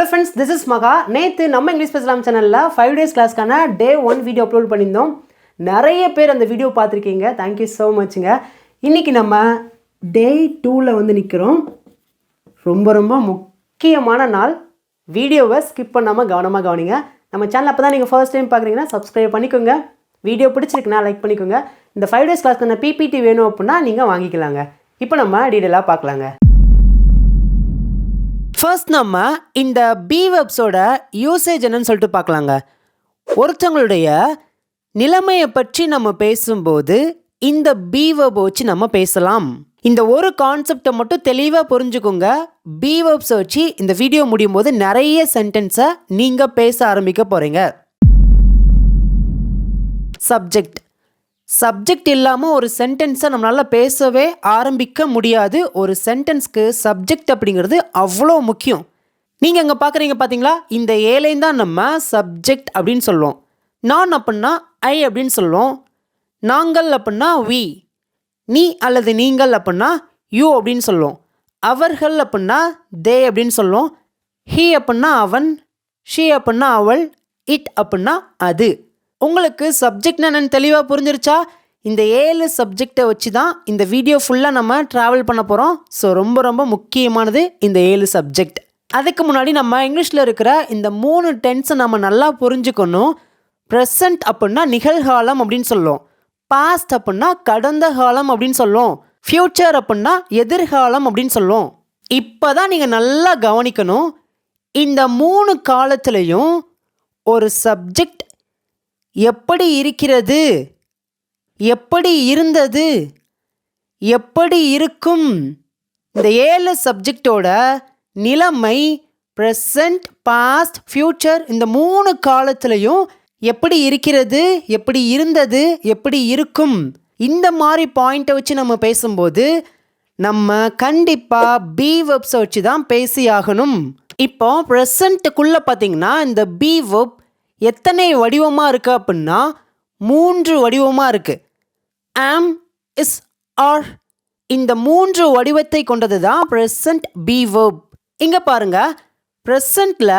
Hello friends, this is Maga. நேத்து நம்ம English பேசலாம் சேனல்ல 5 days கிளாஸ்க்கான டே 1 வீடியோ அப்லோட் பண்ணியிருந்தோம். நிறைய பேர் அந்த வீடியோ பார்த்திருக்கீங்க. Thank you so muchங்க. இன்னைக்கு நம்ம டே 2ல வந்து நிக்கிறோம். ரொம்ப முக்கியமான நாள். வீடியோவை ஸ்கிப் பண்ணாம கவனமா கவனிங்க. நம்ம சேனல் அப்பதான் நீங்க ஃபர்ஸ்ட் டைம் பார்க்கறீங்கன்னா Subscribe பண்ணிக்கோங்க. வீடியோ பிடிச்சிருக்குனா லைக் பண்ணிக்கோங்க. இந்த 5 days கிளாஸ்க்கான PPT வேணும் அப்படினா நீங்க வாங்கிக்கலாங்க. இப்போ நம்ம டீடைலா பார்க்கலாங்க. ஃபர்ஸ்ட் நம்ம இந்த பி வெர்ப்ஸோட யூசேஜ் என்னன்னு சொல்லிட்டு பார்க்கலாங்க. ஒருத்தங்களுடைய நிலைமையை பற்றி நம்ம பேசும்போது இந்த பி வெர்ப் வச்சு நம்ம பேசலாம். இந்த ஒரு கான்செப்டை மட்டும் தெளிவாக புரிஞ்சுக்கோங்க. பி வெர்ப்ஸ் வச்சு இந்த வீடியோ முடியும் போது நிறைய சென்டென்ஸை நீங்கள் பேச ஆரம்பிக்க போகிறீங்க. சப்ஜெக்ட் இல்லாமல் ஒரு சென்டென்ஸை நம்மளால் பேசவே ஆரம்பிக்க முடியாது. ஒரு சென்டென்ஸ்க்கு சப்ஜெக்ட் அப்படிங்கிறது அவ்வளோ முக்கியம். நீங்கள் இங்கே பார்க்குறீங்க பார்த்தீங்களா, இந்த ஏலையும் தான் நம்ம சப்ஜெக்ட் அப்படின்னு சொல்லுவோம். நான் அப்படின்னா ஐ அப்படின்னு சொல்லுவோம். நாங்கள் அப்படின்னா வி. நீ அல்லது நீங்கள் அப்படின்னா யூ அப்படின்னு சொல்லுவோம். அவர்கள் அப்படின்னா தே அப்படின்னு சொல்லுவோம். ஹீ அப்படின்னா அவன், ஷீ அப்படின்னா அவள், இட் அப்படின்னா அது. உங்களுக்கு சப்ஜெக்ட்னா என்னன்னு தெளிவாக புரிஞ்சிருச்சா? இந்த 7 சப்ஜெக்டை வச்சு தான் இந்த வீடியோ ஃபுல்லாக நம்ம ட்ராவல் பண்ண போகிறோம். ஸோ ரொம்ப முக்கியமானது இந்த 7 சப்ஜெக்ட். அதுக்கு முன்னாடி நம்ம இங்கிலீஷில் இருக்கிற இந்த 3 டென்ஸை நம்ம நல்லா புரிஞ்சுக்கணும். ப்ரெசண்ட் அப்படின்னா நிகழ்காலம் அப்படின்னு சொல்லுவோம். பாஸ்ட் அப்படின்னா கடந்த காலம் அப்படின்னு சொல்லுவோம். ஃப்யூச்சர் அப்படின்னா எதிர்காலம் அப்படின்னு சொல்லுவோம். இப்போ தான் நீங்கள் நல்லா கவனிக்கணும். இந்த 3 காலத்துலேயும் ஒரு சப்ஜெக்ட் எப்படி இருக்கிறது, எப்படி இருந்தது, எப்படி இருக்கும், இந்த 7 சப்ஜெக்டோட நிலைமை ப்ரெசண்ட், பாஸ்ட், ஃப்யூச்சர் இந்த 3 காலத்துலேயும் எப்படி இருக்கிறது, எப்படி இருந்தது, எப்படி இருக்கும், இந்த மாதிரி பாயிண்ட்டை வச்சு நம்ம பேசும்போது நம்ம கண்டிப்பாக பி வெர்ப்ஸை வச்சு தான் பேசியாகணும். இப்போ ப்ரெசண்ட்டுக்குள்ளே பார்த்தீங்கன்னா இந்த பி வெர்ப் எத்தனை வடிவமாக இருக்குது அப்படின்னா 3 வடிவமாக இருக்குது. ஆம், இஸ், ஆர். இந்த 3 வடிவத்தை கொண்டது தான் ப்ரெசண்ட் பி வெர்ப். இங்கே பாருங்க, ப்ரெசண்ட்டில்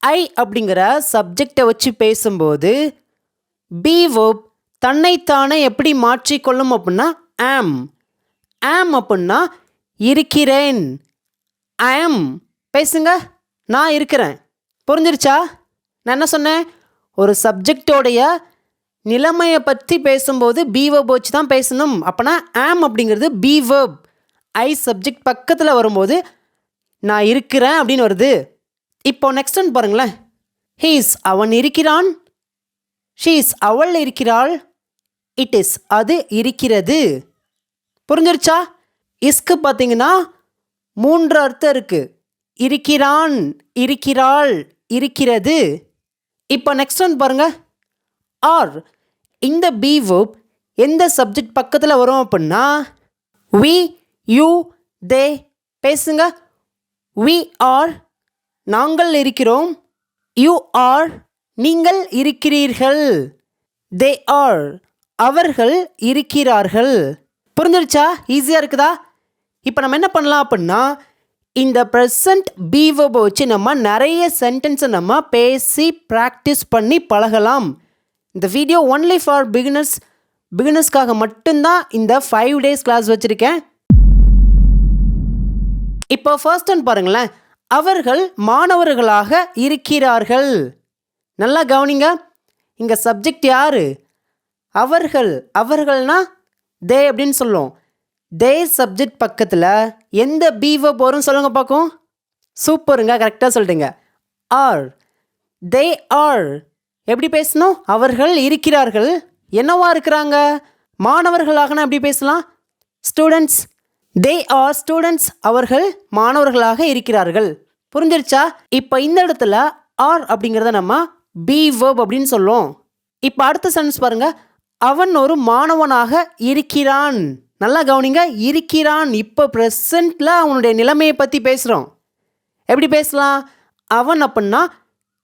ஐ அப்படிங்கிற சப்ஜெக்டை வச்சு பேசும்போது பி வெர்ப் தன்னைத்தானே எப்படி மாற்றிக்கொள்ளும் அப்படின்னா ஆம். ஆம் அப்படின்னா இருக்கிறேன். ஆம் பேசுங்க, நான் இருக்கிறேன். புரிஞ்சிருச்சா? நான் என்ன சொன்னேன்? ஒரு சப்ஜெக்டோடைய நிலைமையை பற்றி பேசும்போது பி வெர்ப் வச்சு தான் பேசணும். அப்போனா ஆம் அப்படிங்கிறது பி வெர்ப். ஐ சப்ஜெக்ட் பக்கத்தில் வரும்போது நான் இருக்கிறேன் அப்படின்னு வருது. இப்போ நெக்ஸ்ட் ஒன் பாருங்களேன். ஹீஸ் அவன் இருக்கிறான். ஷீஸ் அவள் இருக்கிறாள். இட் இஸ் அது இருக்கிறது. புரிஞ்சிருச்சா? இஸ்க்கு பார்த்தீங்கன்னா 3 அர்த்தம் இருக்குது. இருக்கிறான், இருக்கிறாள், இருக்கிறது. இப்போ நெக்ஸ்ட் ஒன் பாருங்க. ஆர். இந்த பி வெர்ப் எந்த சப்ஜெக்ட் பக்கத்தில் வரும் அப்படின்னா வி, யூ, தே. பேசுங்க. வி ஆர் நாங்கள் இருக்கிறோம். யூ ஆர் நீங்கள் இருக்கிறீர்கள். தே ஆர் அவர்கள் இருக்கிறார்கள். புரிஞ்சிருச்சா? ஈஸியாக இருக்குதா? இப்போ நம்ம என்ன பண்ணலாம் அப்படின்னா இந்த ப்ரெசண்ட் பி வெர்பை வச்சு நம்ம நிறைய சென்டென்ஸை நம்ம பேசி ப்ராக்டிஸ் பண்ணி பழகலாம். இந்த வீடியோ ஒன்லி ஃபார் பிகினர்ஸ்க்காக மட்டும்தான் இந்த 5 days கிளாஸ் வச்சுருக்கேன். இப்போ ஃபர்ஸ்ட் ஒன் பாருங்களேன். அவர்கள் மாணவர்களாக இருக்கிறார்கள். நல்லா கவனிங்க. இங்கே சப்ஜெக்ட் யார்? அவர்கள். அவர்கள்னா தே அப்படின்னு சொல்லுவோம். தே சப்ஜெக்ட் பக்கத்தில் எந்த பி வெர்ப் வரும் சொல்லுங்க பார்க்கும். சூப்பருங்க, கரெக்டாக சொல்லிட்டீங்க. ஆர். தே ஆர் எப்படி பேசணும்? அவர்கள் இருக்கிறார்கள். என்னவா இருக்கிறாங்க? மாணவர்களாகனா எப்படி பேசலாம்? ஸ்டூடெண்ட்ஸ். They are students. அவர்கள் மாணவர்களாக இருக்கிறார்கள். புரிஞ்சிருச்சா? இப்போ இந்த இடத்துல ஆர் அப்படிங்கிறத நம்ம பி வெர்ப் அப்படின்னு சொல்லுவோம். இப்போ அடுத்த சென்டென்ஸ் பாருங்க. அவன் ஒரு மாணவனாக இருக்கிறான். நல்லா கவனிங்க, இருக்கிறான். இப்போ ப்ரெசண்ட்டில் அவனுடைய நிலைமையை பற்றி பேசுகிறோம். எப்படி பேசலாம்? அவன் அப்படின்னா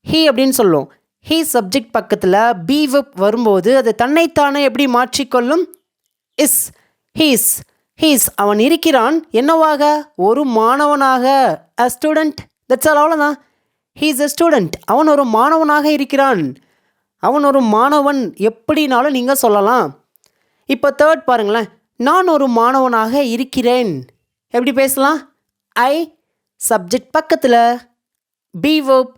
ஹீ அப்படின்னு சொல்லுவோம். ஹீ சப்ஜெக்ட் பக்கத்தில் பி வெர்ப் வரும்போது அது தன்னைத்தானே எப்படி மாற்றிக்கொள்ளும்? இஸ். ஹீஸ் அவன் இருக்கிறான். என்னவாக? ஒரு மாணவனாக. A student. That's all. அவ்வளோதான். He is a student. அவன் ஒரு மாணவனாக இருக்கிறான். அவன் ஒரு மாணவன் எப்படினாலும் நீங்கள் சொல்லலாம். இப்போ தேர்ட் பாருங்களேன். நான் ஒரு மாணவனாக இருக்கிறேன். எப்படி பேசலாம்? ஐ சப்ஜெக்ட் பக்கத்தில், பி வெர்ப்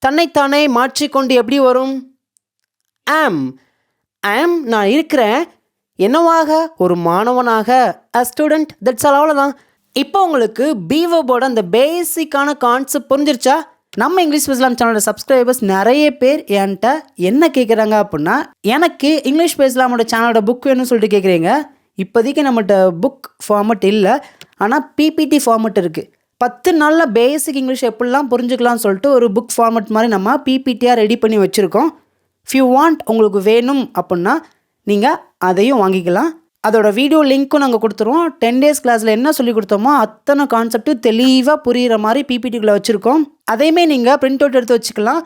தன்னைத்தானே மாற்றிக்கொண்டு எப்படி வரும்? ஆம். ஆம் நான் இருக்கிறேன். என்னவாக? ஒரு மாணவனாக. A student. That's all. அவ்வளோதான். இப்போ உங்களுக்கு பி வெர்போட அந்த பேசிக்கான கான்செப்ட் புரிஞ்சிருச்சா? நம்ம இங்கிலீஷ் பேசலாம் சேனலோட சப்ஸ்கிரைபர்ஸ் நிறைய பேர் என்கிட்ட என்ன கேட்குறாங்க அப்படின்னா, எனக்கு இங்கிலீஷ் பேசலாமோட சேனலோட புக் வேணும்னு சொல்லிட்டு கேட்குறீங்க. இப்போதைக்கு நம்மகிட்ட புக் ஃபார்மட் இல்லை, ஆனால் பிபிடி ஃபார்மட் இருக்குது. 10 நாளில் பேசிக் இங்கிலீஷ் எப்படிலாம் புரிஞ்சுக்கலாம்னு சொல்லிட்டு ஒரு புக் ஃபார்மட் மாதிரி நம்ம பிபிடியாக ரெடி பண்ணி வச்சுருக்கோம். இஃப் யூ வாண்ட், உங்களுக்கு வேணும் அப்படின்னா நீங்கள் அதையும் வாங்கிக்கலாம். அதோட வீடியோ லிங்க்கும் நாங்கள் கொடுத்துருவோம். 10 days கிளாஸில் என்ன சொல்லி கொடுத்தோமோ அத்தனை கான்செப்ட்டும் தெளிவாக புரிகிற மாதிரி பிபிடிக்குள்ளே வச்சுருக்கோம். அதையுமே நீங்கள் பிரிண்ட் அவுட் எடுத்து வச்சுக்கலாம்.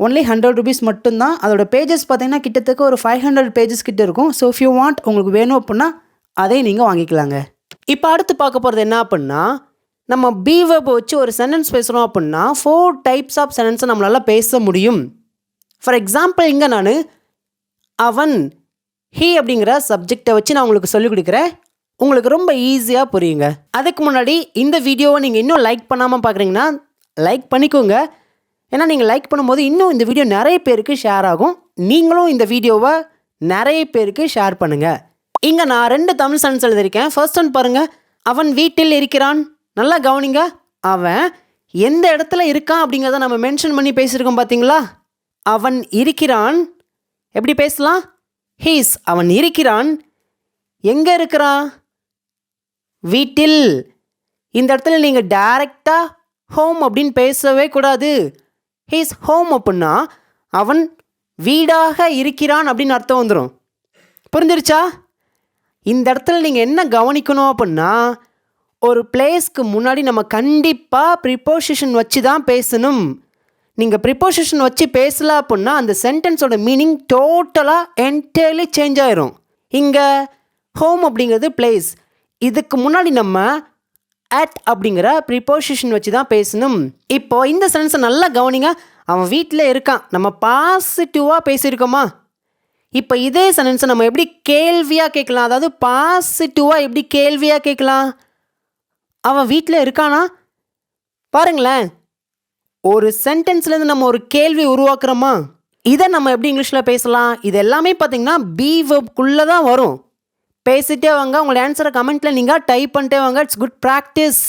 ஒன்லி 100 rupees மட்டும்தான். அதோட பேஜஸ் பார்த்தீங்கன்னா கிட்டத்தட்ட ஒரு 500 pages கிட்ட இருக்கும். ஸோ இஃப் யூ வாண்ட், உங்களுக்கு வேணும் அப்படின்னா அதையும் நீங்கள் வாங்கிக்கலாங்க. இப்போ அடுத்து பார்க்க போகிறது என்ன அப்படின்னா, நம்ம பி வெர்பை வச்சு ஒரு சென்டென்ஸ் பேசுகிறோம் அப்படின்னா 4 types ஆஃப் சென்டென்ஸை நம்மளால் பேச முடியும். ஃபார் எக்ஸாம்பிள், இங்கே நான் அவன், ஹீ அப்படிங்கிற சப்ஜெக்டை வச்சு நான் உங்களுக்கு சொல்லிக் கொடுக்குறேன். உங்களுக்கு ரொம்ப ஈஸியாக புரியுங்க. அதுக்கு முன்னாடி இந்த வீடியோவை நீங்கள் இன்னும் லைக் பண்ணாமல் பார்க்குறீங்கன்னா லைக் பண்ணிக்கோங்க. ஏன்னா நீங்கள் லைக் பண்ணும்போது இன்னும் இந்த வீடியோ நிறைய பேருக்கு ஷேர் ஆகும். நீங்களும் இந்த வீடியோவை நிறைய பேருக்கு ஷேர் பண்ணுங்கள். இங்கே நான் 2 தமிழ் சென்டென்ஸ் எழுதியிருக்கேன். ஃபர்ஸ்ட் ஒன் பாருங்கள். அவன் வீட்டில் இருக்கிறான். நல்லா கவனிங்க. அவன் எந்த இடத்துல இருக்கான் அப்படிங்கிறத நம்ம மென்ஷன் பண்ணி பேசியிருக்கோம் பார்த்தீங்களா? அவன் இருக்கிறான். எப்படி பேசலாம்? ஹீஸ். அவன் இருக்கிறான். எங்கே இருக்கிறான்? வீட்டில். இந்த இடத்துல நீங்கள் டைரெக்டாக ஹோம் அப்படின்னு பேசவே கூடாது. ஹீஸ் ஹோம் அப்படின்னா அவன் வீடாக இருக்கிறான் அப்படின்னு அர்த்தம் வந்துடும். புரிஞ்சிருச்சா? இந்த இடத்துல நீங்கள் என்ன கவனிக்கணும் அப்படின்னா, ஒரு பிளேஸ்க்கு முன்னாடி நம்ம கண்டிப்பாக ப்ரிப்போசிஷன் வச்சு தான் பேசணும். நீங்கள் ப்ரிப்போசிஷன் வச்சு பேசல அப்படின்னா அந்த சென்டென்ஸோட மீனிங் டோட்டலாக என்டையர்லி சேஞ்ச் ஆயிரும். இங்கே ஹோம் அப்படிங்கிறது பிளேஸ். இதுக்கு முன்னாடி நம்ம அட் அப்படிங்கிற ப்ரிப்போசிஷன் வச்சு தான் பேசணும். இப்போ இந்த சென்டென்ஸை நல்லா கவனிங்க. அவன் வீட்டில் இருக்கான். நம்ம பாசிட்டிவாக பேசியிருக்கோமா? இப்போ இதே சென்டென்ஸை நம்ம எப்படி கேள்வியாக கேட்கலாம்? அதாவது பாசிட்டிவாக எப்படி கேள்வியாக கேட்கலாம்? அவன் வீட்டில் இருக்கானா? பாருங்களேன், ஒரு சென்டென்ஸ்லேருந்து நம்ம ஒரு கேள்வி உருவாக்குறோமா? இதை நம்ம எப்படி இங்கிலீஷில் பேசலாம்? இது எல்லாமே பார்த்தீங்கன்னா பி வெர்ப்குள்ளே தான் வரும். பேசிட்டே வாங்க. உங்களோட ஆன்சரை கமெண்ட்டில் நீங்கள் டைப் பண்ணிட்டே வாங்க. It's good practice.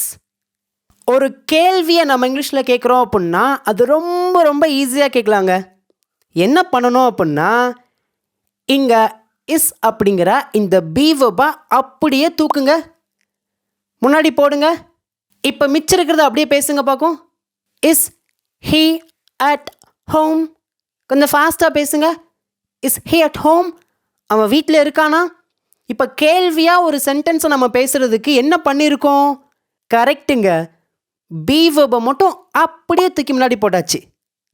ஒரு கேள்வியை நம்ம இங்கிலீஷில் கேட்குறோம் அப்படின்னா அது ரொம்ப ரொம்ப ஈஸியாக கேட்கலாங்க. என்ன பண்ணணும் அப்படின்னா, இங்கே இஸ் அப்படிங்கிற இந்த பி வெர்பை அப்படியே தூக்குங்க, முன்னாடி போடுங்க. இப்போ மிச்சம் இருக்கிறத அப்படியே பேசுங்க பார்க்கும். Is he at home. கொஞ்சம் ஃபாஸ்ட்டாக பேசுங்க. Is he at home. அவன் வீட்டில் இருக்கானா? இப்போ கேள்வியாக ஒரு சென்டென்ஸை நம்ம பேசுகிறதுக்கு என்ன பண்ணியிருக்கோம்? கரெக்டுங்க, பி வெர்பை மட்டும் அப்படியே தூக்கி முன்னாடி போட்டாச்சு.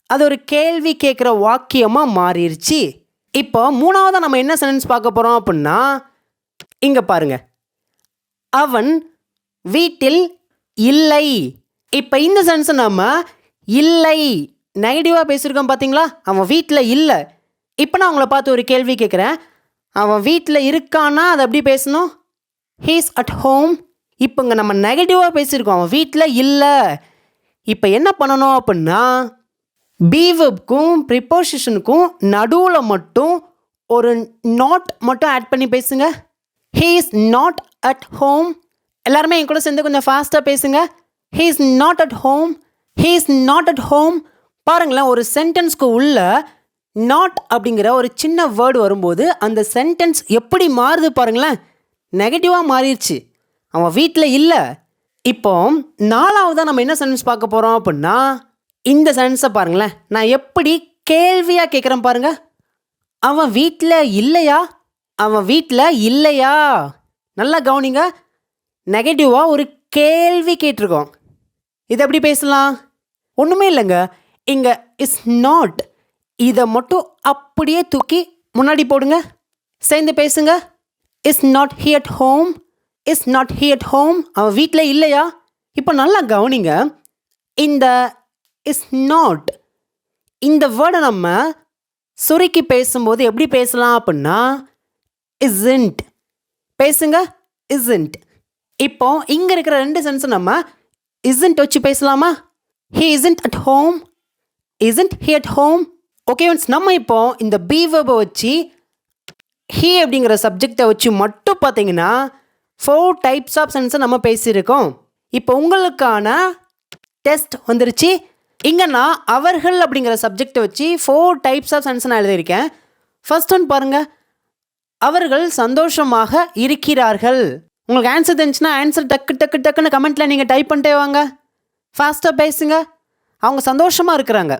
அது ஒரு கேள்வி கேட்குற வாக்கியமாக மாறிடுச்சு. இப்போ மூணாவதாக நம்ம என்ன சென்டென்ஸ் பார்க்க போகிறோம் அப்படின்னா, இங்கே பாருங்கள். அவன் வீட்டில் இல்லை. இப்போ இந்த சென்டென்ஸை நம்ம இல்லை நெகட்டிவாக பேசியிருக்கோம் பார்த்தீங்களா? அவன் வீட்டில் இல்லை. இப்போ நான் உங்களை பார்த்து ஒரு கேள்வி கேட்குறேன். அவன் வீட்டில் இருக்கானா? அதை எப்படி பேசணும்? He's at home. இப்போ இங்கே நம்ம நெகட்டிவாக பேசியிருக்கோம், அவன் வீட்டில் இல்லை. இப்போ என்ன பண்ணணும் அப்படின்னா, பி வெர்ப்க்கும் ப்ரிப்போசிஷனுக்கும் நடுவில் மட்டும் ஒரு நாட் மட்டும் ஆட் பண்ணி பேசுங்க. He is not at home. எல்லாருமே என் கூட சேர்ந்து கொஞ்சம் ஃபாஸ்ட்டாக பேசுங்க. He is not at home. He is not at home. பாருங்களேன், ஒரு சென்டென்ஸ்க்கு உள்ள நாட் அப்படிங்கிற ஒரு சின்ன வேர்டு வரும்போது அந்த சென்டென்ஸ் எப்படி மாறுது பாருங்களேன். நெகட்டிவாக மாறிடுச்சு. அவன் வீட்டில் இல்லை. இப்போ நாலாவதாக நம்ம என்ன சென்டென்ஸ் பார்க்க போகிறோம் அப்படின்னா, இந்த சென்டென்ஸை பாருங்களேன். நான் எப்படி கேள்வியாக கேட்குறேன் பாருங்க. அவன் வீட்டில் இல்லையா? அவன் வீட்டில் இல்லையா? நல்லா கவனிங்க. நெகட்டிவாக ஒரு கேள்வி கேட்டிருக்கோம். இது எப்படி பேசலாம்? ஒன்றுமே இல்லைங்க. இங்கே இஸ் நாட், இதை மட்டும் அப்படியே தூக்கி முன்னாடி போடுங்க. சேர்ந்து பேசுங்க. Is not he at home. Is not he at home. அவன் வீட்டில் இல்லையா? இப்போ நல்லா கவனிங்க. இந்த இஸ் நாட். இந்த வேர்டை நம்ம சுருக்கி பேசும்போது எப்படி பேசலாம் அப்படின்னா isn't. பேசுங்க isn't. இப்போ இங்கே இருக்கிற ரெண்டு சென்ஸ் நம்ம isn't வச்சு பேசலாமா? he isn't at home, isn't he at home. Okay friends, நம்ம இப்போ இந்த பி வெர்பை வச்சு he அப்படிங்கிற சப்ஜெக்டை வச்சு மட்டும் பார்த்தீங்கன்னா 4 டைப்ஸ் ஆஃப் சென்ஸை நம்ம பேசியிருக்கோம். இப்போ உங்களுக்கான டெஸ்ட் வந்துருச்சு. இங்கே நான் அவர்கள் அப்படிங்கிற சப்ஜெக்டை வச்சு 4 டைப்ஸ் ஆஃப் சென்ஸ் நான் எழுதியிருக்கேன். ஃபர்ஸ்ட் ஒன் பாருங்கள், அவர்கள் சந்தோஷமாக இருக்கிறார்கள். உங்களுக்கு ஆன்சர் தெரிஞ்சுன்னா ஆன்சர் டக்குன்னு கமெண்ட்டில் நீங்கள் டைப் பண்ணிட்டே வாங்க. ஃபாஸ்ட்டாக பேசுங்க. அவங்க சந்தோஷமாக இருக்கிறாங்க.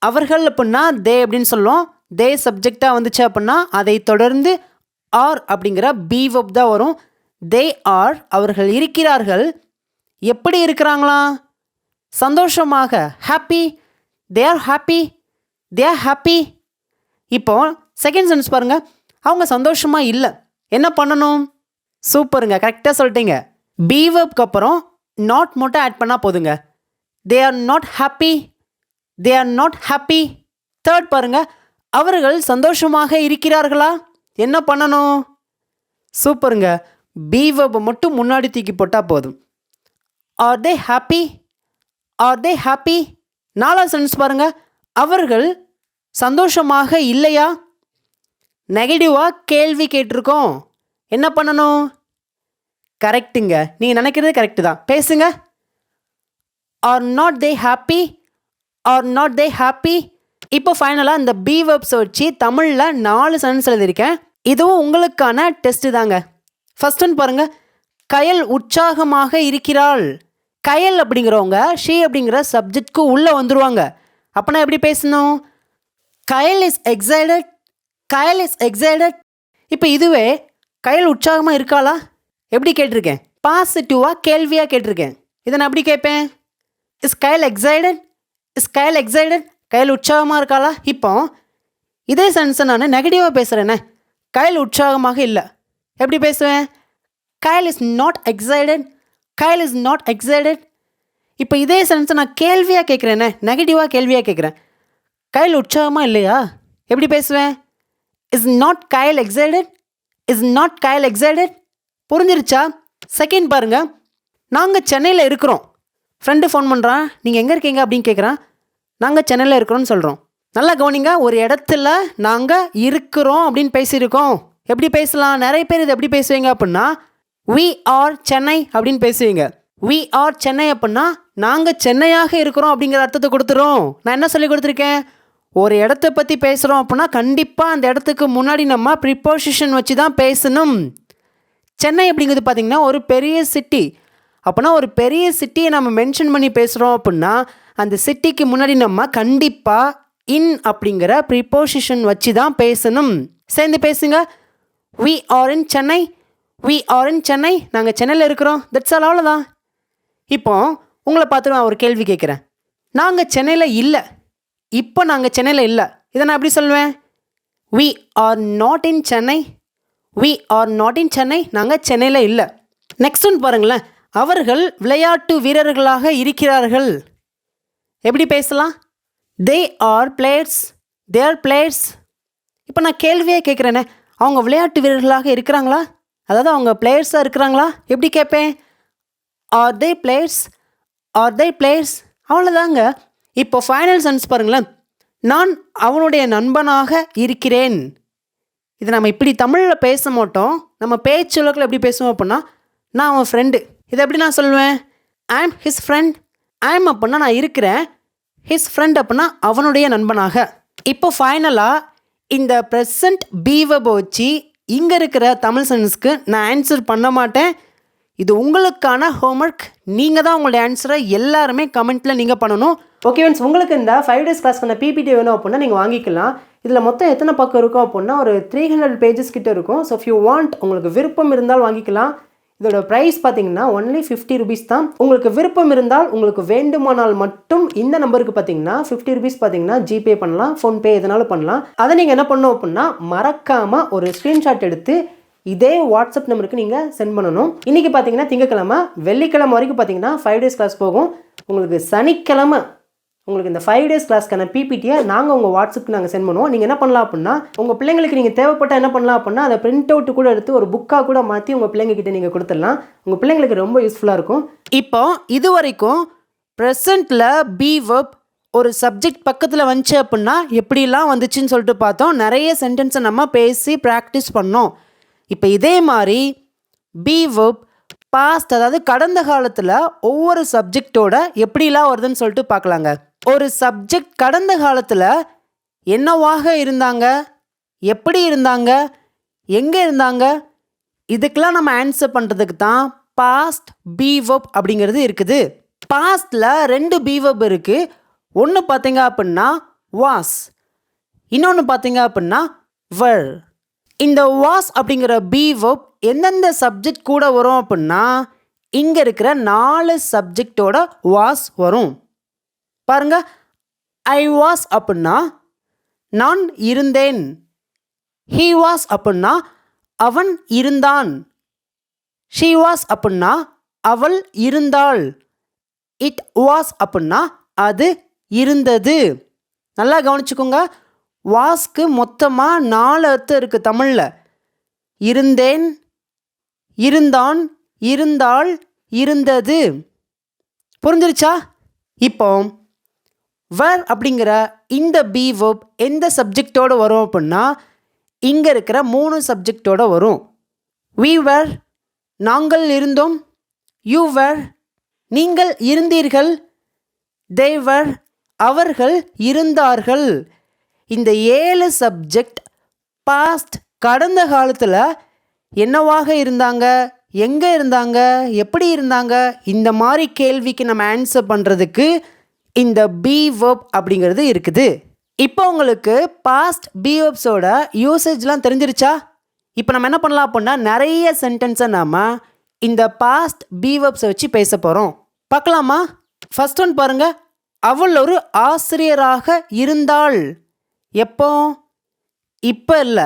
அவர்கள் அப்படின்னா தே அப்படின்னு சொல்லுவோம். தே சப்ஜெக்டாக வந்துச்சு அப்படின்னா அதை தொடர்ந்து ஆர் அப்படிங்கிற பி வெர்ப் தான் வரும். தே ஆர், அவர்கள் இருக்கிறார்கள். எப்படி இருக்கிறாங்களா? சந்தோஷமாக, happy. They are happy, they are happy. இப்போ செகண்ட் சென்ஸ் பாருங்கள், அவங்க சந்தோஷமாக இல்லை. என்ன பண்ணணும்? சூப்பருங்க, கரெக்டாக சொல்லிட்டீங்க. பி வெர்ப்க்கு அப்புறம் நாட் மட்டும் ஆட் பண்ணால் போதுங்க. They are not happy, they are not happy. Third பாருங்க, அவர்கள் சந்தோஷமாக இருக்கிறார்களா? என்ன பண்ணணும்? சூப்பருங்க, பி வெர்பை மட்டும் முன்னாடி தூக்கி போட்டால் போதும். ஆர் தே ஹாப்பி, ஆர் தே ஹாப்பி. நாலாவது சென்ஸ் பாருங்க, அவர்கள் சந்தோஷமாக இல்லையா? நெகட்டிவாக கேள்வி கேட்டிருக்கோம். என்ன பண்ணணும்? கரெக்டுங்க, நீங்கள் நினைக்கிறது கரெக்டு தான். பேசுங்க. Are not they happy, are not they happy. இப்போ ஃபைனலாக இந்த பி வெர்ப்ஸை வச்சு தமிழில் 4 சென்டென்ஸ் எழுதியிருக்கேன். இதுவும் உங்களுக்கான டெஸ்ட்டு தாங்க. ஃபர்ஸ்ட் ஒன் பாருங்கள், கயல் உற்சாகமாக இருக்கிறாள். கயல் அப்படிங்கிறவங்க ஷீ அப்படிங்கிற சப்ஜெக்ட்க்கு உள்ளே வந்துடுவாங்க. அப்போனா எப்படி பேசணும்? Kayal is excited, Kayal is excited. இப்போ இதுவே கயல் உற்சாகமாக இருக்காளா எப்படி கேட்டிருக்கேன்? பாசிட்டிவாக கேள்வியாக கேட்டிருக்கேன். இதை நான் எப்படி கேட்பேன்? Is Kayal excited, is Kayal excited. Kayal உற்சாகமாக இருக்காளா? இப்போ இதே சென்ஸை நான் நெகட்டிவாக பேசுகிறேன்னே, கயல் உற்சாகமாக இல்லை. எப்படி பேசுவேன்? Kayal is not excited, Kayal is not excited. இப்போ இதே சென்ஸை நான் கேள்வியாக கேட்குறேன்னே, நெகட்டிவாக கேள்வியாக கேட்குறேன். கயல் உற்சாகமாக இல்லையா? எப்படி பேசுவேன்? Is not Kayal excited, is not Kayal excited. புரிஞ்சிருச்சா? செகண்ட் பாருங்கள், நாங்கள் சென்னையில் இருக்கிறோம். ஃப்ரெண்டு ஃபோன் பண்ணுறான், நீங்கள் எங்கே இருக்கீங்க அப்படின்னு கேட்குறான். நாங்கள் சென்னையில் இருக்கிறோன்னு சொல்கிறோம். நல்லா கவனிங்க, ஒரு இடத்துல நாங்கள் இருக்கிறோம் அப்படின்னு பேசியிருக்கோம். எப்படி பேசலாம்? நிறைய பேர் இது எப்படி பேசுவீங்க அப்படின்னா we are சென்னை அப்படின்னு பேசுவீங்க. we are சென்னை அப்படின்னா நாங்கள் சென்னையாக இருக்கிறோம் அப்படிங்கிற அர்த்தத்தை கொடுத்துரும். நான் என்ன சொல்லி கொடுத்துருக்கேன்? ஒரு இடத்த பற்றி பேசுகிறோம் அப்படின்னா கண்டிப்பாக அந்த இடத்துக்கு முன்னாடி நம்ம ப்ரிப்போசிஷன் வச்சு தான் பேசணும். சென்னை அப்படிங்கிறது பார்த்திங்கன்னா ஒரு பெரிய சிட்டி. அப்படின்னா ஒரு பெரிய சிட்டியை நம்ம மென்ஷன் பண்ணி பேசுகிறோம் அப்படின்னா அந்த சிட்டிக்கு முன்னாடி நம்ம கண்டிப்பாக இன் அப்படிங்கிற ப்ரிப்போசிஷன் வச்சு தான் பேசணும். சேர்ந்து பேசுங்க. we are in Chennai, we are in Chennai. நாங்கள் சென்னையில் இருக்கிறோம். தட்ஸ் ஆல், அவ்வளோதான். இப்போ உங்களை பார்த்து நான் ஒரு கேள்வி கேட்குறேன். நாங்கள் சென்னையில் இல்லை, இப்போ நாங்கள் சென்னையில் இல்லை. இதை நான் எப்படி சொல்லுவேன்? we are not in Chennai, we are not in Chennai. நாங்கள் சென்னையில் இல்லை. நெக்ஸ்ட் ஒன்று பாருங்களேன், அவர்கள் விளையாட்டு வீரர்களாக இருக்கிறார்கள். எப்படி பேசலாம்? They are players, they are players. இப்போ நான் கேள்வியே கேட்குறேனே, அவங்க விளையாட்டு வீரர்களாக இருக்கிறாங்களா? அதாவது அவங்க பிளேயர்ஸாக இருக்கிறாங்களா? எப்படி கேட்பேன்? ஆர் தே பிளேயர்ஸ், ஆர் தே பிளேயர்ஸ். அவ்வளோதாங்க. இப்போ ஃபைனல் சென்ஸ் பாருங்களேன், நான் அவனுடைய நண்பனாக இருக்கிறேன். இது நம்ம இப்படி தமிழில் பேச மாட்டோம். நம்ம பேச்சுலக்கில் எப்படி பேசுவோம் அப்படின்னா நான் அவன் ஃப்ரெண்டு. இதை எப்படி நான் சொல்லுவேன்? ஐ ஆம் ஹிஸ் ஃப்ரெண்ட். ஐ ஆம் அப்படின்னா நான் இருக்கிறேன், ஹிஸ் ஃப்ரெண்ட் அப்படின்னா அவனுடைய நண்பனாக. இப்போ ஃபைனலாக இந்த ப்ரெசன்ட் பி வெர்பை வச்சு இங்கே இருக்கிற தமிழ் சென்ஸ்க்கு நான் ஆன்சர் பண்ண மாட்டேன். இது உங்களுக்கான ஹோம்ஒர்க். நீங்கள் தான் உங்களுடைய ஆன்சரை எல்லாருமே கமெண்ட்டில் நீங்கள் பண்ணணும். ஓகே ஃப்ரெண்ட்ஸ், உங்களுக்கு இந்த 5 days கிளாஸ்க்கான பிபிடி வேணும் அப்படின்னா நீங்கள் வாங்கிக்கலாம். இதில் மொத்தம் எத்தனை பக்கம் இருக்கும் அப்படின்னா ஒரு 300 pages கிட்ட இருக்கும். ஸோ இஃப் யூ வாண்ட், உங்களுக்கு விருப்பம் இருந்தால் வாங்கிக்கலாம். இதோட ப்ரைஸ் பார்த்தீங்கன்னா ஒன்லி 50 rupees தான். உங்களுக்கு விருப்பம் இருந்தால், உங்களுக்கு வேண்டுமானால் மட்டும் இந்த நம்பருக்கு பார்த்தீங்கன்னா 50 rupees பார்த்தீங்கன்னா ஜிபே பண்ணலாம், ஃபோன்பே எதனாலும் பண்ணலாம். அதை நீங்கள் என்ன பண்ணணும் அப்படின்னா மறக்காமல் ஒரு ஸ்க்ரீன்ஷாட் எடுத்து இதே வாட்ஸ்அப் நம்பருக்கு நீங்கள் சென்ட் பண்ணணும். இன்றைக்கி பார்த்தீங்கன்னா திங்கக்கிழமை, வெள்ளிக்கிழமை வரைக்கும் பார்த்தீங்கன்னா 5 days கிளாஸ் போகும். உங்களுக்கு சனிக்கிழமை உங்களுக்கு இந்த 5 டேஸ் கிளாஸ்க்கான பிபிடியை நாங்கள் உங்கள் வாட்ஸ்அப்புக்கு நாங்கள் சென்ட் பண்ணுவோம். நீங்கள் என்ன பண்ணலாம் அப்படின்னா, உங்கள் பிள்ளைங்களுக்கு நீங்கள் தேவைப்பட்டால் என்ன பண்ணலாம் அப்படின்னா, அதை பிரிண்ட் அவுட் கூட எடுத்து ஒரு புக்காக கூட மாற்றி உங்கள் பிள்ளைங்கக்கிட்ட நீங்கள் கொடுத்துடலாம். உங்கள் பிள்ளைங்களுக்கு ரொம்ப யூஸ்ஃபுல்லாக இருக்கும். இப்போ இது வரைக்கும் ப்ரெசண்ட்டில் பி வெர்ப் ஒரு சப்ஜெக்ட் பக்கத்தில் வந்துச்சு அப்படின்னா எப்படிலாம் வந்துச்சுன்னு சொல்லிட்டு பார்த்தோம். நிறைய சென்டென்ஸை நம்ம பேசி ப்ராக்டிஸ் பண்ணோம். இப்போ இதே மாதிரி பி வெர்ப் பாஸ்ட், அதாவது கடந்த காலத்தில் ஒவ்வொரு சப்ஜெக்டோட எப்படிலாம் வருதுன்னு சொல்லிட்டு பார்க்கலாங்க. ஒரு சப்ஜெக்ட் கடந்த காலத்தில் என்னவாக இருந்தாங்க, எப்படி இருந்தாங்க, எங்கே இருந்தாங்க, இதுக்கெல்லாம் நம்ம ஆன்சர் பண்ணுறதுக்கு தான் பாஸ்ட் பி வெர்ப் அப்படிங்கிறது இருக்குது. பாஸ்டில் 2 பி வெர்ப் இருக்குது. ஒன்று பார்த்தீங்க அப்படின்னா வாஸ், இன்னொன்று பார்த்தீங்க அப்படின்னா வர். இந்த வாஸ் அப்படிங்கிற பி வெர்ப் எந்தெந்த சப்ஜெக்ட் கூட வரும் அப்படின்னா, இங்கே இருக்கிற 4 சப்ஜெக்டோட வாஸ் வரும். பாருங்க, ஐ வாஸ் அப்படின்னா நான் இருந்தேன். ஹீ வாஸ் அப்படின்னா அவன் இருந்தான். ஷீ வாஸ் அப்படின்னா அவள் இருந்தாள். இட் வாஸ் அப்படின்னா அது இருந்தது. நல்லா கவனிச்சுக்கோங்க. வாஸ்க்கு மொத்தமாக 4 அர்த்தம் இருக்குது தமிழில். இருந்தேன், இருந்தான், இருந்தாள், இருந்தது. புரிஞ்சிருச்சா? இப்போ வர் அப்படிங்கிற இந்த பி வெர்ப் எந்த சப்ஜெக்டோடு வரும் அப்படின்னா, இங்கே இருக்கிற 3 சப்ஜெக்டோட வரும். we were நாங்கள் இருந்தோம், you were நீங்கள் இருந்தீர்கள், they were அவர்கள் இருந்தார்கள். இந்த 7 சப்ஜெக்ட் பாஸ்ட் கடந்த காலத்தில் என்னவாக இருந்தாங்க, எங்கே இருந்தாங்க, எப்படி இருந்தாங்க, இந்த மாதிரி கேள்விக்கு நம்ம ஆன்சர் பண்ணுறதுக்கு இந்த பி வெர்ப் அப்படிங்கிறது இருக்குது. இப்போ உங்களுக்கு பாஸ்ட் பி வெர்ப்ஸோட யூசேஜ்லாம் தெரிஞ்சிருச்சா? இப்போ நம்ம என்ன பண்ணலாம் அப்படின்னா, நிறைய சென்டென்ஸை நாம் இந்த பாஸ்ட் பி வெர்ப்ஸை வச்சு பேச போகிறோம். பார்க்கலாமா? ஃபர்ஸ்ட் ஒன் பாருங்கள். அவள் ஒரு ஆசிரியராக இருந்தாள். எப்போ? இப்போ இல்லை,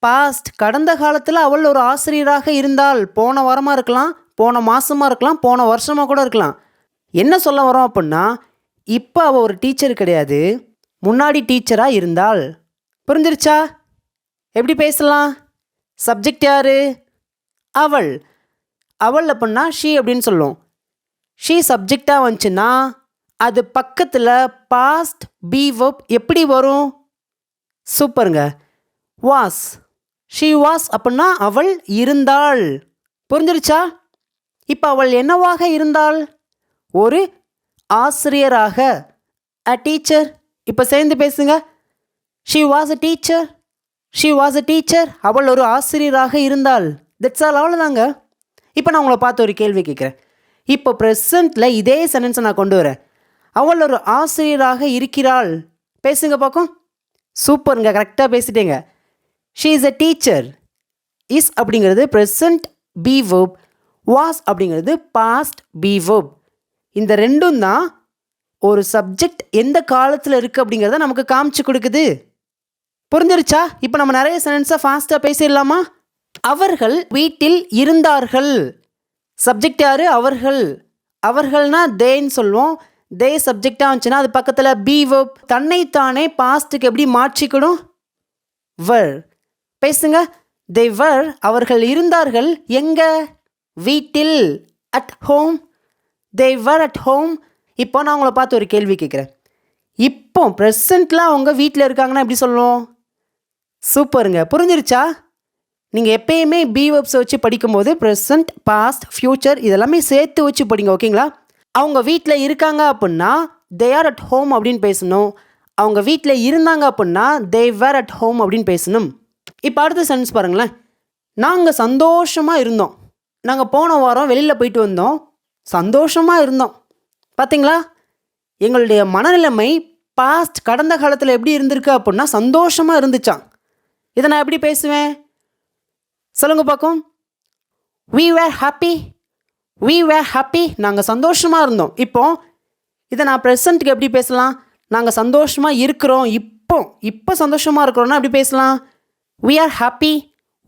பாஸ்ட் கடந்த காலத்தில் அவள் ஒரு ஆசிரியராக இருந்தாள். போன வாரமாக இருக்கலாம், போன மாதமாக இருக்கலாம், போன வருஷமாக கூட இருக்கலாம். என்ன சொல்ல வரோம் அப்படின்னா, இப்போ அவள் ஒரு டீச்சர் கிடையாது, முன்னாடி டீச்சராக இருந்தாள். புரிஞ்சிருச்சா? எப்படி பேசலாம்? சப்ஜெக்ட் யாரு? அவள். அவள் அப்படின்னா ஷீ அப்படின்னு சொல்லுவோம். ஷீ சப்ஜெக்டாக வந்துச்சுன்னா அது பக்கத்தில் பாஸ்ட் பி வெர்ப் எப்படி வரும்? சூப்பருங்க, வாஸ். ஷீ வாஸ் அப்படின்னா அவள் இருந்தாள். புரிஞ்சிருச்சா? இப்போ அவள் என்னவாக இருந்தாள்? ஒரு ஆசிரியராக, அ டீச்சர். இப்போ சேர்ந்து பேசுங்க. She was a teacher, she was a teacher. அவள் ஒரு ஆசிரியராக இருந்தாள். தட்ஸ் ஆல், அவ்வளோதாங்க. இப்போ நான் உங்களை பார்த்து ஒரு கேள்வி கேட்குறேன். இப்போ ப்ரெசண்ட்டில் இதே சென்டென்ஸை நான் கொண்டு வரேன். அவள் ஒரு ஆசிரியராக இருக்கிறாள். பேசுங்க பார்க்கும். சூப்பருங்க, கரெக்டாக பேசிட்டேங்க. She is a teacher. Is அப்படிங்கிறது ப்ரெசண்ட் பி வெர்ப், வாஸ் அப்படிங்கிறது பாஸ்ட் பி வெர்ப். இந்த ரெண்டும் தான் ஒரு சப்ஜெக்ட் எந்த காலத்தில் இருக்குது அப்படிங்கிறத நமக்கு காமிச்சு கொடுக்குது. புரிஞ்சிருச்சா? இப்போ நம்ம நிறைய சென்டென்ஸை ஃபாஸ்ட்டாக பேசிடலாமா? அவர்கள் வீட்டில் இருந்தார்கள். சப்ஜெக்ட் யார்? அவர்கள். அவர்கள்னா தேன்னு சொல்லுவோம். தே சப்ஜெக்டாக வந்துச்சுன்னா அது பக்கத்தில் பி வெர்ப் தன்னைத்தானே பாஸ்ட்டுக்கு எப்படி மாற்றிக்கணும்? வர். பேசுங்க. தே வர் அவர்கள் இருந்தார்கள். எங்க? வீட்டில், at home. They were at home. இப்போ நான் உங்களை பார்த்து ஒரு கேள்வி கேட்குறேன். இப்போ ப்ரெசண்ட்டில் அவங்க வீட்டில் இருக்காங்கன்னா எப்படி சொல்லுவோம்? சூப்பருங்க, புரிஞ்சிருச்சா? நீங்கள் எப்பயுமே பி வெர்ப்ஸை வச்சு படிக்கும்போது ப்ரெசண்ட், பாஸ்ட், ஃப்யூச்சர் இதெல்லாமே சேர்த்து வச்சு படிங்க, ஓகேங்களா? அவங்க வீட்டில் இருக்காங்க அப்படின்னா தே ஆர் அட் ஹோம் அப்படின்னு பேசணும். அவங்க வீட்டில் இருந்தாங்க அப்படின்னா தே வேர் அட் ஹோம் அப்படின்னு பேசணும். இப்போ அடுத்த சென்டென்ஸ் பாருங்களேன். நாங்கள் சந்தோஷமாக இருந்தோம். நாங்கள் போன வாரம் வெளியில் போயிட்டு வந்தோம், சந்தோஷமாக இருந்தோம். பார்த்தீங்களா? எங்களுடைய மனநிலைமை பாஸ்ட் கடந்த காலத்தில் எப்படி இருந்திருக்கு அப்படின்னா சந்தோஷமாக இருந்துச்சான். இதை நான் எப்படி பேசுவேன்? சொல்லுங்க பார்க்கும். we were happy, we were happy. நாங்கள் சந்தோஷமாக இருந்தோம். இப்போ இதை நான் ப்ரெசண்ட்டுக்கு எப்படி பேசலாம்? நாங்கள் சந்தோஷமாக இருக்கிறோம். இப்போ சந்தோஷமாக இருக்கிறோன்னா எப்படி பேசலாம்? we are happy,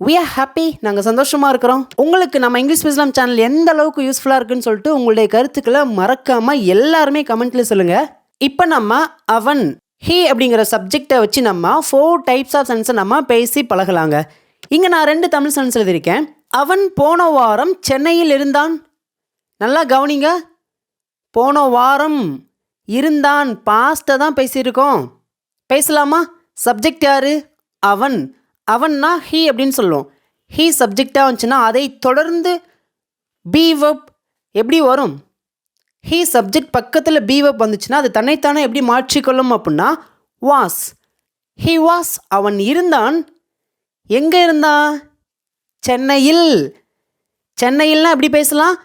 we are happy. நாங்கள் சந்தோஷமாக இருக்கிறோம். உங்களுக்கு நம்ம இங்கிலீஷ் பேசலாம் சேனல் எந்த அளவுக்கு யூஸ்ஃபுல்லாக இருக்குன்னு சொல்லிட்டு உங்களுடைய கருத்துக்களை மறக்காமல் எல்லாருமே கமெண்ட்டில் சொல்லுங்கள். இப்போ நம்ம அவன் ஹீ அப்படிங்கிற சப்ஜெக்டை வச்சு நம்ம 4 டைப்ஸ் ஆஃப் சென்ஸை நம்ம பேசி பழகலாங்க. இங்கே நான் 2 தமிழ் சென்ஸ் எழுதியிருக்கேன். அவன் போன வாரம் சென்னையில் இருந்தான். நல்லா கவனிங்க. போன வாரம் இருந்தான் பாஸ்ட்டை தான் பேசியிருக்கோம். பேசலாமா? சப்ஜெக்ட் யார்? அவன். அவன்னா ஹீ அப்படின்னு சொல்லுவோம். ஹீ சப்ஜெக்டாக வந்துச்சுன்னா அதை தொடர்ந்து பி வெர்ப் எப்படி வரும்? ஹீ சப்ஜெக்ட் பக்கத்தில் பி வெர்ப் வந்துச்சுன்னா அது தன்னைத்தானே எப்படி மாற்றிக்கொள்ளும் அப்படின்னா வாஸ். ஹீ வாஸ் அவன் இருந்தான். எங்கே இருந்தான்? சென்னையில். சென்னையில்னா எப்படி பேசலாம்?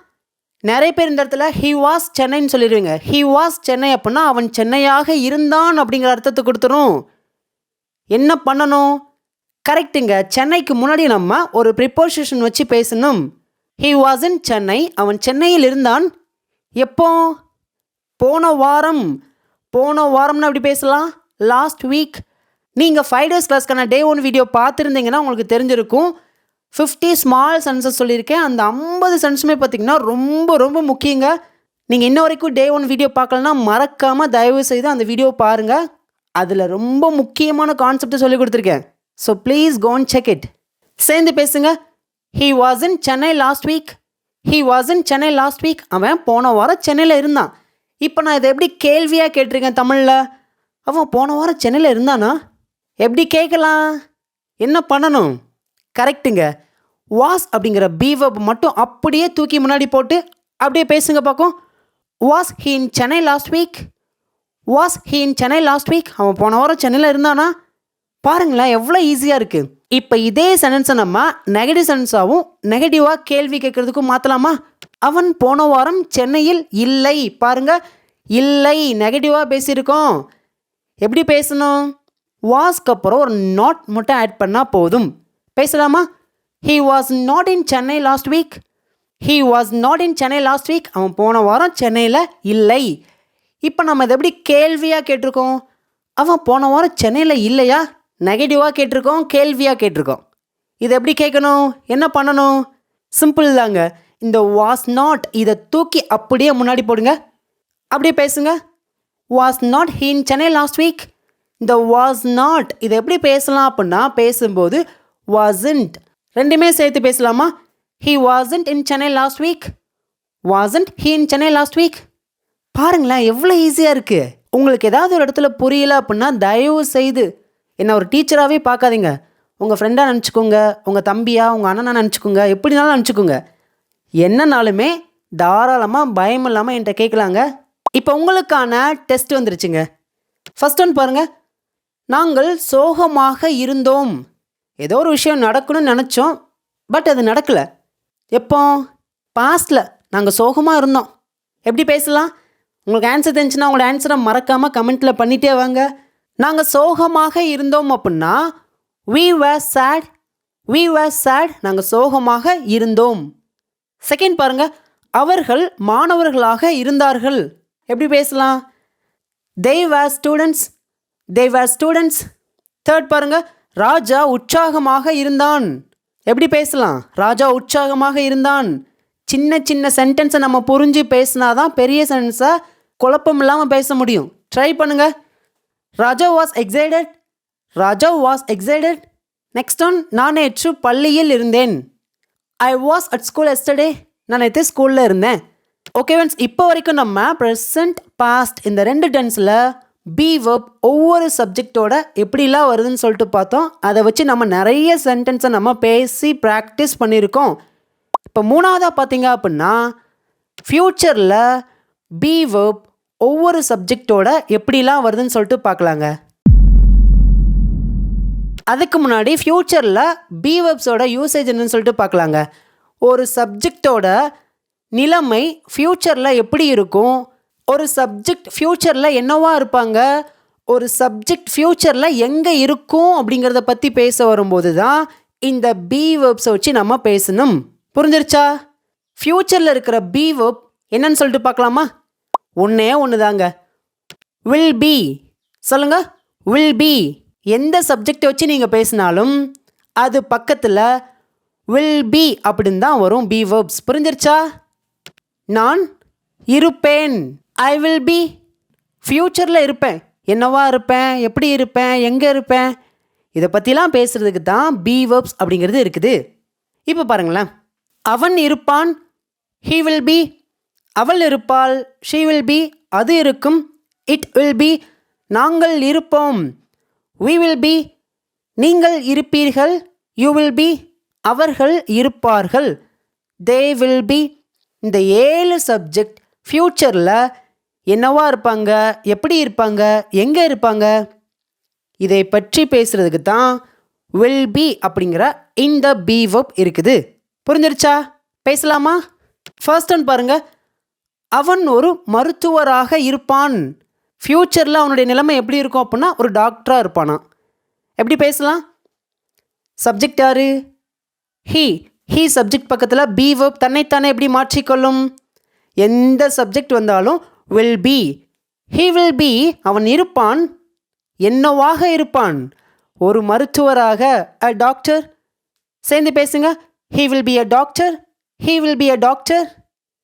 நிறைய பேர் இந்த இடத்துல ஹீ வாஸ் சென்னைன்னு சொல்லிடுவீங்க. ஹீ வாஸ் சென்னை அப்படின்னா அவன் சென்னையாக இருந்தான் அப்படிங்கிற அர்த்தத்தை கொடுத்துரும். என்ன பண்ணணும்? கரெக்டுங்க. சென்னைக்கு முன்னாடி நம்ம ஒரு ப்ரிப்போசிஷன் வச்சு பேசணும். He was in Chennai. அவன் சென்னையில் இருந்தான். எப்போ? போன வாரம். போன வாரம்னா எப்படி பேசலாம்? Last week. நீங்கள் 5 days கிளாஸ்க்கான Day 1 வீடியோ பார்த்துருந்தீங்கன்னா உங்களுக்கு தெரிஞ்சிருக்கும். 50 ஸ்மால் சென்சஸ் சொல்லியிருக்கேன். அந்த 50 சென்ஸுமே பார்த்திங்கன்னா ரொம்ப ரொம்ப முக்கியங்க. நீங்கள் இன்ன வரைக்கும் Day 1 வீடியோ பார்க்கலன்னா மறக்காமல் தயவு செய்து அந்த வீடியோ பாருங்கள். அதில் ரொம்ப முக்கியமான கான்செப்டை சொல்லி கொடுத்துருக்கேன். So please go and check it. சேர்ந்து பேசுங்க. He was in Chennai last week. He was in Chennai last week. அவன் போன வாரம் சென்னையில் இருந்தான். இப்போ நான் இதை எப்படி கேள்வியாக கேட்டிருக்கேன் தமிழில்? அவன் போன வாரம் சென்னையில் இருந்தானா? எப்படி கேட்கலாம்? என்ன பண்ணணும்? கரெக்டுங்க. வாஸ் அப்படிங்கிற பி வெர்ப் மட்டும் அப்படியே தூக்கி முன்னாடி போட்டு அப்படியே பேசுங்க பார்க்கும். Was he in Chennai last week. Was he in Chennai last week. அவன் போன வாரம் சென்னையில் இருந்தானா? பாருங்களேன் எவ்வளோ ஈஸியாக இருக்குது. இப்போ இதே சென்டென்ஸை நம்ம நெகட்டிவ் சென்டென்ஸாகவும் நெகட்டிவாக கேள்வி கேட்குறதுக்கும் மாற்றலாமா? அவன் போன வாரம் சென்னையில் இல்லை. பாருங்கள், இல்லை நெகட்டிவாக பேசியிருக்கோம். எப்படி பேசணும்? வாஸ்க்கு அப்புறம் ஒரு நாட் மட்டும் ஆட் பண்ணால் போதும். பேசலாமா? He was not in Chennai last week. He was not in Chennai last week. அவன் போன வாரம் சென்னையில் இல்லை. இப்போ நம்ம இதை எப்படி கேள்வியாக கேட்டிருக்கோம்? அவன் போன வாரம் சென்னையில் இல்லையா? நெகட்டிவாக கேட்டிருக்கோம், கேள்வியாக கேட்டிருக்கோம். இதை எப்படி கேட்கணும்? என்ன பண்ணணும்? சிம்பிள் தாங்க. இந்த வாஸ் நாட் இதை தூக்கி அப்படியே முன்னாடி போடுங்க. அப்படியே பேசுங்க. Was not he in Chennai last week. இந்த வாஸ் நாட் இதை எப்படி பேசலாம் அப்படின்னா பேசும்போது வாசன்ட் ரெண்டுமே சேர்த்து பேசலாமா? He wasn't in Chennai last week. Wasn't he in Chennai last week. பாருங்களேன் எவ்வளோ ஈஸியாக இருக்குது. உங்களுக்கு ஏதாவது ஒரு இடத்துல புரியலை அப்படின்னா தயவு செய்து என்ன ஒரு டீச்சராகவே பார்க்காதீங்க. உங்கள் ஃப்ரெண்டாக நினச்சிக்கோங்க, உங்கள் தம்பியா உங்கள் அண்ணனாக நினச்சிக்கோங்க, எப்படினாலும் நினச்சிக்கோங்க. என்னன்னாலுமே தாராளமாக பயம் இல்லாமல் என்கிட்ட கேட்கலாங்க. இப்போ உங்களுக்கான டெஸ்ட் வந்துருச்சுங்க. ஃபர்ஸ்ட் ஒன் பாருங்கள். நாங்கள் சோகமாக இருந்தோம். ஏதோ ஒரு விஷயம் நடக்கணும்னு நினச்சோம், பட் அது நடக்கலை. எப்போ? பாஸ்டில் நாங்கள் சோகமாக இருந்தோம். எப்படி பேசலாம்? உங்களுக்கு ஆன்சர் தெரிஞ்சுன்னா உங்களோட ஆன்சரை மறக்காமல் கமெண்ட்டில் பண்ணிகிட்டே வாங்க. நாங்கள் சோகமாக இருந்தோம் அப்படின்னா we were sad. we were sad. நாங்கள் சோகமாக இருந்தோம். செகண்ட் பாருங்கள். அவர்கள் மாணவர்களாக இருந்தார்கள். எப்படி பேசலாம்? they were students. they were students. Third பாருங்கள். ராஜா உற்சாகமாக இருந்தான். எப்படி பேசலாம்? ராஜா உற்சாகமாக இருந்தான். சின்ன சின்ன சென்டென்ஸை நம்ம புரிஞ்சு பேசினாதான் பெரிய சென்டென்ஸை குழப்பம் இல்லாமல் பேச முடியும். ட்ரை பண்ணுங்க. Raja was excited. Raja was excited. Next one. நான் நேற்று பள்ளியில் இருந்தேன். I was at school yesterday. நான் நேற்று ஸ்கூலில் இருந்தேன். ஓகே ஃப்ரெண்ட்ஸ், இப்போ வரைக்கும் நம்ம ப்ரெசன்ட் பாஸ்ட் இந்த 2 டென்ஸில் பி வெர்ப் ஒவ்வொரு சப்ஜெக்டோட எப்படிலாம் வருதுன்னு சொல்லிட்டு பார்த்தோம். அதை வச்சு நம்ம நிறைய சென்டென்ஸை நம்ம பேசி ப்ராக்டிஸ் பண்ணியிருக்கோம். இப்போ மூணாவதாக பார்த்தீங்க அப்படின்னா ஃப்யூச்சரில் பி வெர்ப் ஒவ்வொரு சப்ஜெக்டோட எப்படிலாம் வருதுன்னு சொல்லிட்டு பார்க்கலாங்க. அதுக்கு முன்னாடி ஃப்யூச்சரில் பி வெர்ப்ஸோட யூசேஜ் என்னன்னு சொல்லிட்டு பார்க்கலாங்க. ஒரு சப்ஜெக்டோட நிலைமை ஃப்யூச்சரில் எப்படி இருக்கும், ஒரு சப்ஜெக்ட் ஃப்யூச்சரில் என்னவா இருப்பாங்க, ஒரு சப்ஜெக்ட் ஃப்யூச்சரில் எங்கே இருக்கும் அப்படிங்கிறத பற்றி பேச வரும்போது தான் இந்த பி வெர்ப்ஸை வச்சு நம்ம பேசணும். புரிஞ்சிருச்சா? ஃப்யூச்சரில் இருக்கிற பி வெர்ப் என்னன்னு சொல்லிட்டு பார்க்கலாமா? ஒன்றே ஒன்று தாங்க. Will be. சொல்லுங்க. Will be. எந்த சப்ஜெக்டை வச்சு நீங்கள் பேசினாலும் அது பக்கத்தில் வில் பி அப்படின்னு தான் வரும் பி வெர்ப்ஸ். புரிஞ்சிருச்சா? நான் இருப்பேன். I will be. ஃப்யூச்சரில் இருப்பேன், என்னவா இருப்பேன், எப்படி இருப்பேன், எங்கே இருப்பேன், இதை பற்றிலாம் பேசுகிறதுக்கு தான் பி வேர்ப்ஸ் அப்படிங்கிறது இருக்குது. இப்போ பாருங்களேன், அவன் இருப்பான், ஹீ வில் பி. அவள் இருப்பாள், ஷீ வில் பி. அது இருக்கும், இட் வில் பி. நாங்கள் இருப்போம், we will be. நீங்கள் இருப்பீர்கள், you will be. அவர்கள் இருப்பார்கள், they will be. இந்த 7 சப்ஜெக்ட் ஃப்யூச்சரில் என்னவா இருப்பாங்க, எப்படி இருப்பாங்க, எங்கே இருப்பாங்க, இதை பற்றி பேசுகிறதுக்கு தான் will be அப்படிங்கிற இந்த பி verb இருக்குது. புரிஞ்சிருச்சா? பேசலாமா? ஃபர்ஸ்ட் ஒன் பாருங்க, அவன் ஒரு மருத்துவராக இருப்பான். ஃப்யூச்சரில் அவனுடைய நிலைமை எப்படி இருக்கும் அப்படின்னா ஒரு டாக்டராக இருப்பானா. எப்படி பேசலாம்? சப்ஜெக்ட் யாரு? ஹீ சப்ஜெக்ட் பக்கத்தில் பி verb தன்னைத்தானே எப்படி மாற்றிக்கொள்ளும்? எந்த சப்ஜெக்ட் வந்தாலும் will be. he will be. அவன் இருப்பான், என்னவாக இருப்பான்? ஒரு மருத்துவராக, a doctor. சேர்ந்து பேசுங்க, he will be a doctor, he will be a doctor.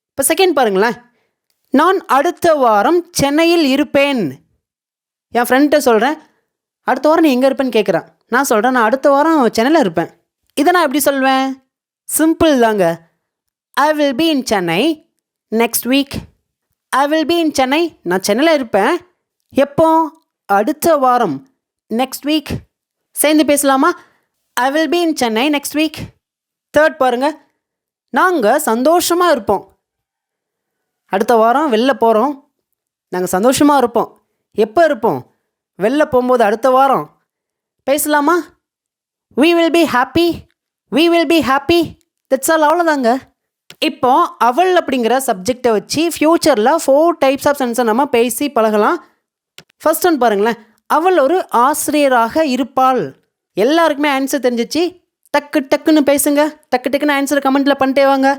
இப்போ செகண்ட் பாருங்களேன், நான் அடுத்த வாரம் சென்னையில் இருப்பேன். என் ஃப்ரெண்ட்டை சொல்கிறேன், அடுத்த வாரம் நீ எங்கே இருப்பேன்னு கேட்குறான். நான் சொல்கிறேன், நான் அடுத்த வாரம் சென்னையில் இருப்பேன். இதை நான் எப்படி சொல்வேன்? சிம்பிள் தாங்க. I will be in Chennai next week. I will be in Chennai, நான் சென்னையில் இருப்பேன். எப்போ? அடுத்த வாரம், நெக்ஸ்ட் வீக். சேர்ந்து பேசலாமா? I will be in Chennai next week. Third பாருங்கள், நாங்கள் சந்தோஷமாக இருப்போம். அடுத்த வாரம் வெளில போகிறோம், நாங்கள் சந்தோஷமாக இருப்போம். எப்போ இருப்போம்? வெளில போகும்போது அடுத்த வாரம். பேசலாமா? we will be happy, we will be happy. That's all. அவ்வளோதாங்க. இப்போ அவள் அப்படிங்கிற சப்ஜெக்டை வச்சு ஃப்யூச்சரில் 4 டைப்ஸ் ஆஃப் சென்ஸை நம்ம பேசி பழகலாம். ஃபர்ஸ்ட் ஒன் பாருங்களேன், அவள் ஒரு ஆசிரியராக இருப்பாள். எல்லாருக்குமே ஆன்சர் தெரிஞ்சிச்சு. டக்கு டக்குன்னு பேசுங்க, டக்கு டக்குன்னு ஆன்சர் கமெண்ட்டில் பண்ணிட்டே வாங்க.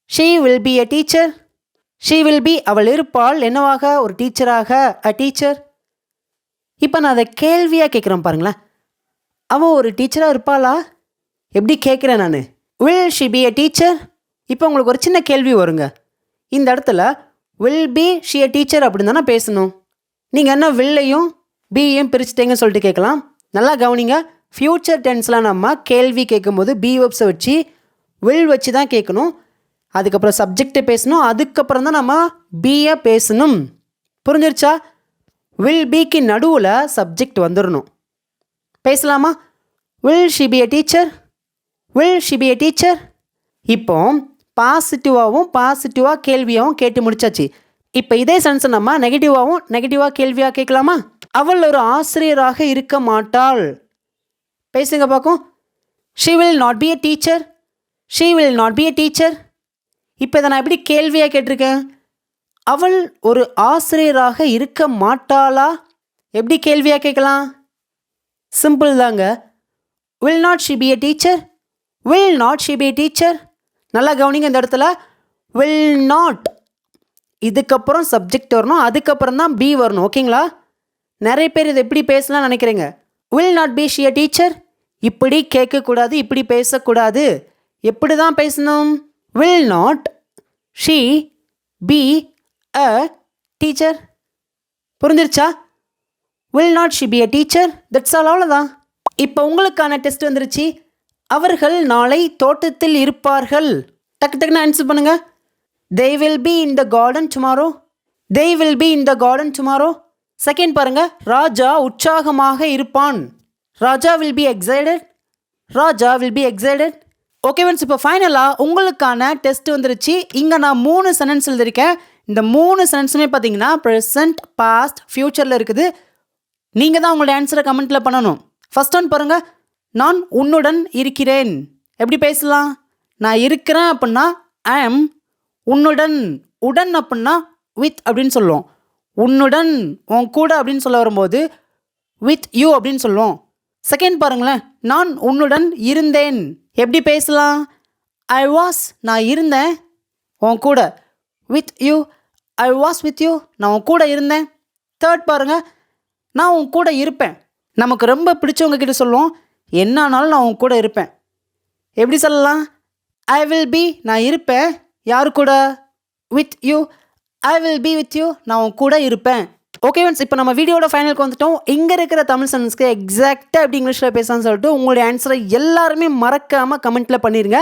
she will be a teacher. she will be, அவள் இருப்பாள், என்னவாக? ஒரு டீச்சராக, a teacher. இப்போ நான் அதை கேள்வியாக கேட்குறேன் பாருங்களேன், அவள் ஒரு டீச்சராக இருப்பாளா? எப்படி கேட்குறேன் நான்? will she be a teacher? இப்போ உங்களுக்கு ஒரு சின்ன கேள்வி வருங்க. இந்த இடத்துல will be she a teacher அப்படின்னு தானே பேசணும். நீங்கள் என்ன வில்லையும் பியும் பிரிச்சுட்டேங்கன்னு சொல்லிட்டு கேட்கலாம். நல்லா கவனிங்க, ஃப்யூச்சர் டென்ஸில் நம்ம கேள்வி கேட்கும்போது பி வெப்ஸை வச்சு will வச்சு தான் கேட்கணும். அதுக்கப்புறம் சப்ஜெக்டை பேசணும், அதுக்கப்புறம் தான் நம்ம பியை பேசணும். புரிஞ்சிருச்சா? வில் பிக்கு நடுவில் சப்ஜெக்ட் வந்துடணும். பேசலாமா? will she be a teacher? will she be a teacher? இப்போ பாசிட்டிவாக கேள்வியாகவும் கேட்டு முடிச்சாச்சு. இப்போ இதே சென்ஸை நம்ம நெகட்டிவாக கேள்வியாக கேட்கலாமா? அவள் ஒரு ஆசிரியராக இருக்க மாட்டாள். பேசுங்க பார்க்கும். she will not be a teacher, she will not be a teacher. இப்போ இதை நான் எப்படி கேள்வியாக கேட்டிருக்கேன்? அவள் ஒரு ஆசிரியராக இருக்க மாட்டாளா? எப்படி கேள்வியாக கேட்கலாம்? சிம்பிள் தாங்க. will not she be a teacher, will not she be a teacher. நல்லா கவனிங்க, இந்த இடத்துல will not இதுக்கப்புறம் சப்ஜெக்ட் வரணும், அதுக்கப்புறம் தான் பி வரணும். ஓகேங்களா? நிறைய பேர் இதை எப்படி பேசலாம்னு நினைக்கிறீங்க. will not be she a teacher, இப்படி கேட்கக்கூடாது, இப்படி பேசக்கூடாது. எப்படி தான் பேசணும்? will not she be a teacher. புரிஞ்சிருச்சா? will not she be a teacher. That's all. அவ்வளோதான். இப்போ உங்களுக்கான டெஸ்ட் வந்துருச்சு. அவர்கள் நாளை தோட்டத்தில் இருப்பார்கள். டக்கு டக்குன்னு ஆன்சர் பண்ணுங்க. they will be in the garden tomorrow, they will be in the garden tomorrow. Second பாருங்க, ராஜா உற்சாகமாக இருப்பான். ராஜா will be excited, Raja will be excited. Okay friends, இப்போ ஃபைனலாக உங்களுக்கான டெஸ்ட் வந்துருச்சு. இங்கே நான் 3 சென்டென்ஸ் எழுதியிருக்கேன். இந்த 3 சென்டென்ஸுமே பார்த்தீங்கன்னா ப்ரெசன்ட், பாஸ்ட், ஃப்யூச்சரில் இருக்குது. நீங்கள் தான் உங்களோட ஆன்சரை கமெண்ட்டில் பண்ணணும். ஃபர்ஸ்ட் ஒன் பாருங்கள், நான் உன்னுடன் இருக்கிறேன். எப்படி பேசலாம்? நான் இருக்கிறேன் அப்படின்னா ஐ am, உன்னுடன், உடன் அப்படின்னா வித் அப்படின்னு சொல்லுவோம். உன்னுடன், உன் கூட அப்படின்னு சொல்ல வரும்போது வித் யூ அப்படின்னு சொல்லுவோம். செகண்ட் பாருங்களேன், நான் உன்னுடன் இருந்தேன். எப்படி பேசலாம்? ஐ வாஸ், நான் இருந்தேன் உன் கூட. With you, I was with you, நான் உன் கூட இருந்தேன். தேர்ட் பாருங்கள், நான் உன் கூட இருப்பேன். நமக்கு ரொம்ப பிடிச்சவங்க கிட்ட சொல்லுவோம், என்ன ஆனாலும் நான் உன் கூட இருப்பேன். எப்படி சொல்லலாம்? ஐ வில் பி, நான் இருப்பேன். யாரு கூட? With you, I will be with you, நான் உன் கூட இருப்பேன். ஓகே ஃப்ரெண்ட்ஸ், இப்போ நம்ம வீடியோட ஃபைனலுக்கு வந்துட்டோம். இங்கே இருக்கிற தமிழ் சென்டென்ஸ்க்கு எக்ஸாக்டாக எப்படி இங்கிலீஷில் பேசலாம்னு சொல்லிட்டு உங்களுடைய ஆன்சரை எல்லாருமே மறக்காமல் கமெண்ட்டில் பண்ணிடுங்க.